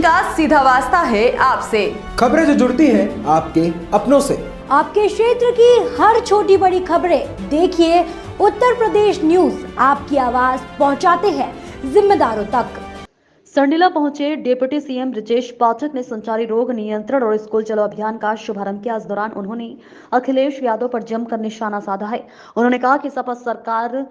जिनका सीधा वास्ता है आपसे। खबरें जो जुड़ती हैं आपके अपनों से। आपके क्षेत्र की हर छोटी बड़ी खबरें देखिए उत्तर प्रदेश न्यूज आपकी आवाज पहुंचाते हैं जिम्मेदारों तक। संडीला पहुंचे डिप्टी सीएम ब्रजेश पाठक ने संचारी रोग नियंत्रण और स्कूल चलो अभियान का शुभारंभ किया। इस दौरान उन्होंने अखिलेश यादव पर जमकर निशाना साधा है। उन्होंने कहा कि सपा सरकार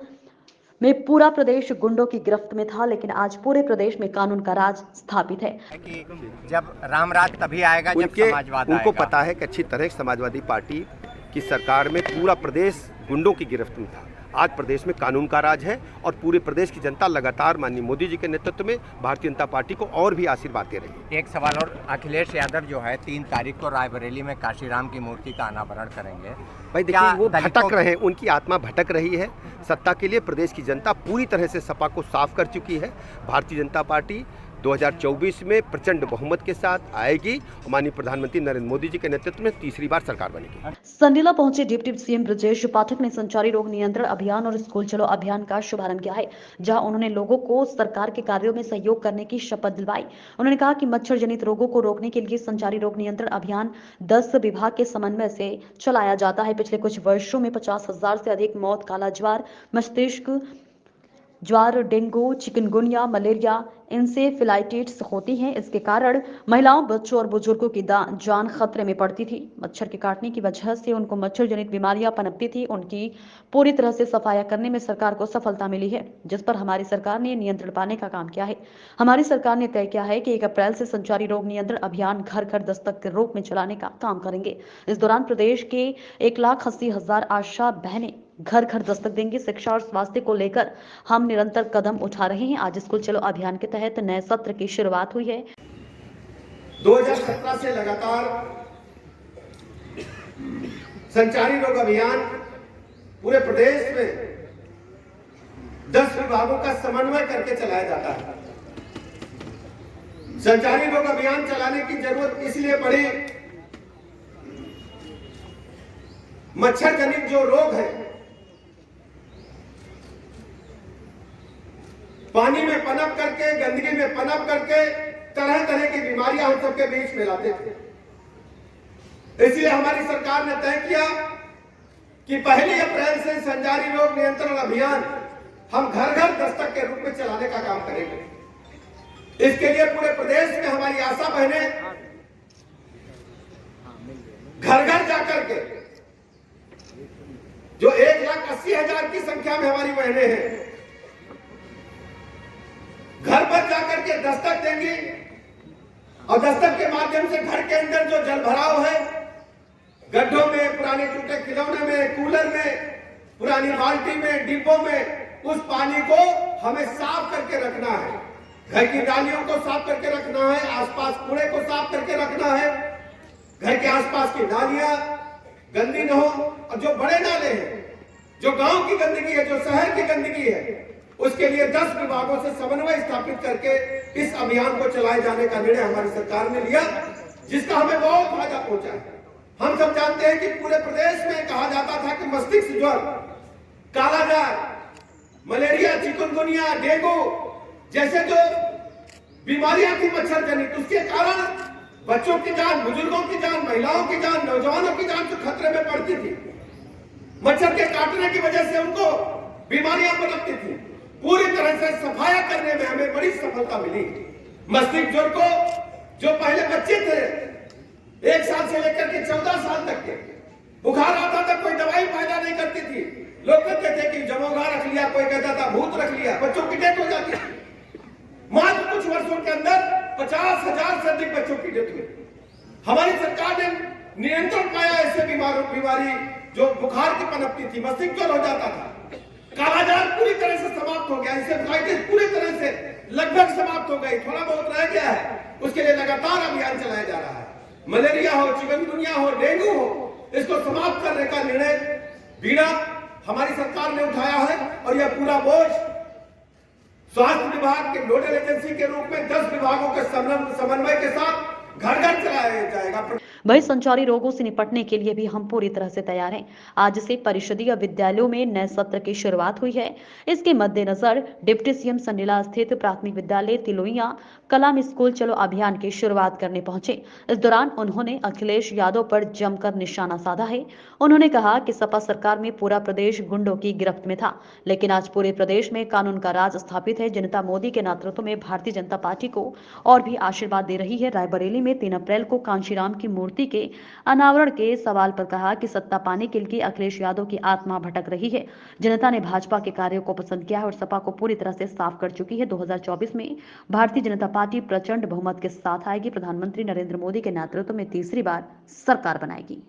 में पूरा प्रदेश गुंडों की गिरफ्त में था, लेकिन आज पूरे प्रदेश में कानून का राज स्थापित है। कि जब रामराज तभी आएगा जब समाजवाद उनको आएगा। पता है कि अच्छी तरह समाजवादी पार्टी की सरकार में पूरा प्रदेश गुंडों की गिरफ्त में था। आज प्रदेश में कानून का राज है और पूरे प्रदेश की जनता लगातार माननीय मोदी जी के नेतृत्व में भारतीय जनता पार्टी को और भी आशीर्वाद दे रही है। एक सवाल और, अखिलेश यादव जो है 3 तारीख को रायबरेली में काशीराम की मूर्ति का अनावरण करेंगे। भाई देखिए, वो भटक रहे हैं, उनकी आत्मा भटक रही है। सत्ता के लिए प्रदेश की जनता पूरी तरह से सपा को साफ कर चुकी है। भारतीय जनता पार्टी 2024 में प्रचंड बहुमत के साथ आएगी और माननीय प्रधानमंत्री नरेंद्र मोदी जी के नेतृत्व में तीसरी बार सरकार बनेगी। संडीला पहुंचे डिप्टी सीएम ब्रजेश पाठक ने संचारी रोग नियंत्रण अभियान और स्कूल चलो अभियान का शुभारंभ किया है, जहां उन्होंने लोगों को सरकार के कार्यों में सहयोग करने की शपथ दिलवाई। उन्होंने कहा कि मच्छर जनित रोगों को रोकने के लिए संचारी रोग नियंत्रण अभियान 10 विभाग के समन्वय से चलाया जाता है। पिछले कुछ वर्षों में 50,000 से अधिक मौत काला ज्वार, मस्तिष्क ज्वार, डेंगू, चिकनगुनिया, मलेरिया, इंसेफेलाइटिस होती हैं। इसके कारण महिलाओं, बच्चों और बुजुर्गों की जान खतरे में पड़ती थी। मच्छर के काटने की वजह से उनको मच्छर जनित बीमारियां पनपती थी। उनकी पूरी तरह से सफाया करने में सरकार को सफलता मिली है, जिस पर हमारी सरकार ने नियंत्रण पाने का काम किया है। हमारी सरकार ने तय किया है कि 1 अप्रैल से संचारी रोग नियंत्रण अभियान घर घर दस्तक के रूप में चलाने का काम करेंगे। इस दौरान प्रदेश के 1,80,000 आशा बहनें घर घर दस्तक देंगे। शिक्षा और स्वास्थ्य को लेकर हम निरंतर कदम उठा रहे हैं। आज स्कूल चलो अभियान के तहत नए सत्र की शुरुआत हुई है। 2017 से लगातार संचारी रोग अभियान पूरे प्रदेश में 10 विभागों का समन्वय करके चलाया जाता है। संचारी रोग अभियान चलाने की जरूरत इसलिए पड़ी, मच्छर जनित जो रोग है, पानी में पनप करके, गंदगी में पनप करके तरह तरह की बीमारियां हम सबके बीच में लाते थे। इसलिए हमारी सरकार ने तय किया कि 1 अप्रैल से संचारी रोग नियंत्रण अभियान हम घर घर दस्तक के रूप में चलाने का काम करेंगे। इसके लिए पूरे प्रदेश में हमारी आशा बहनें घर घर जाकर के, जो 1,80,000 की संख्या में हमारी बहनें हैं, घर पर जाकर के दस्तक देंगी और दस्तक के माध्यम से घर के अंदर जो जल भराव है, गड्ढों में, पुराने टूटे खिलौने में, कूलर में, पुरानी बाल्टी में, डिब्बों में, उस पानी को हमें साफ करके रखना है। घर की नालियों को साफ करके रखना है, आसपास कूड़े को साफ करके रखना है। घर के आसपास की नालियां गंदी न हो, और जो बड़े नाले हैं, जो गांव की गंदगी है, जो शहर की गंदगी है, उसके लिए 10 विभागों से समन्वय स्थापित करके इस अभियान को चलाए जाने का निर्णय हमारी सरकार ने लिया, जिसका हमें बहुत फायदा पहुंचा है। हम सब जानते हैं कि पूरे प्रदेश में कहा जाता था कि मस्तिष्क ज्वर, कालाजार, मलेरिया, चिकनगुनिया, डेंगू जैसे जो बीमारियां थी मच्छर जनित, उसके कारण बच्चों की जान, बुजुर्गों की जान, महिलाओं की जान, नौजवानों की जान तो खतरे में पड़ती थी। मच्छर के काटने की वजह से उनको बीमारियां पनपती थी। पूरी तरह से सफाया करने में हमें बड़ी सफलता मिली। मस्तिष्क ज्वर को जो पहले बच्चे थे 1 साल से लेकर के 14 साल तक के, बुखार आता था, कोई दवाई फायदा नहीं करती थी। लोग कहते थे कि जमोगा रख लिया, कोई कहता था भूत रख लिया, बच्चों की डेथ हो जाती थी। मात्र कुछ वर्षों के अंदर 50,000 से अधिक बच्चों की डेथ हुई। हमारी सरकार ने नियंत्रण पाया ऐसे बीमारी जो बुखार की पनपती थी, मस्तिष्क ज्वर हो जाता था। कालाजार पूरी तरह से समाप्त हो गया, इंसेफेलाइटिस पूरी तरह से लगभग समाप्त हो गई, थोड़ा बहुत रह गया है। उसके लिए लगातार अभियान चलाया जा रहा है। मलेरिया हो, चिकनगुनिया हो, डेंगू हो, इसको समाप्त करने का निर्णय बीड़ा हमारी सरकार ने उठाया है और यह पूरा बोझ स्वास्थ्य विभाग के नोडल एजेंसी के रूप में 10 विभागों के समन्वय के साथ घर घर चलाया जाएगा। वही संचारी रोगों से निपटने के लिए भी हम पूरी तरह से तैयार हैं। आज से परिषदीय विद्यालयों में नए सत्र की शुरुआत हुई है। इसके मद्देनजर डिप्टी सीएम संडीला स्थित प्राथमिक विद्यालय तिलोइया कला में स्कूल चलो अभियान की शुरुआत करने पहुंचे। इस दौरान उन्होंने अखिलेश यादव पर जमकर निशाना साधा है। उन्होंने कहा कि सपा सरकार में पूरा प्रदेश गुंडों की गिरफ्त में था, लेकिन आज पूरे प्रदेश में कानून का राज स्थापित है। जनता मोदी के नेतृत्व में भारतीय जनता पार्टी को और भी आशीर्वाद दे रही है। रायबरेली में 3 अप्रैल को कांशीराम की मूर्ति के अनावरण के सवाल पर कहा कि सत्ता पाने के लिए अखिलेश यादव की आत्मा भटक रही है। जनता ने भाजपा के कार्यों को पसंद किया है और सपा को पूरी तरह से साफ कर चुकी है। 2024 में भारतीय जनता पार्टी प्रचंड बहुमत के साथ आएगी। प्रधानमंत्री नरेंद्र मोदी के नेतृत्व में तीसरी बार सरकार बनाएगी।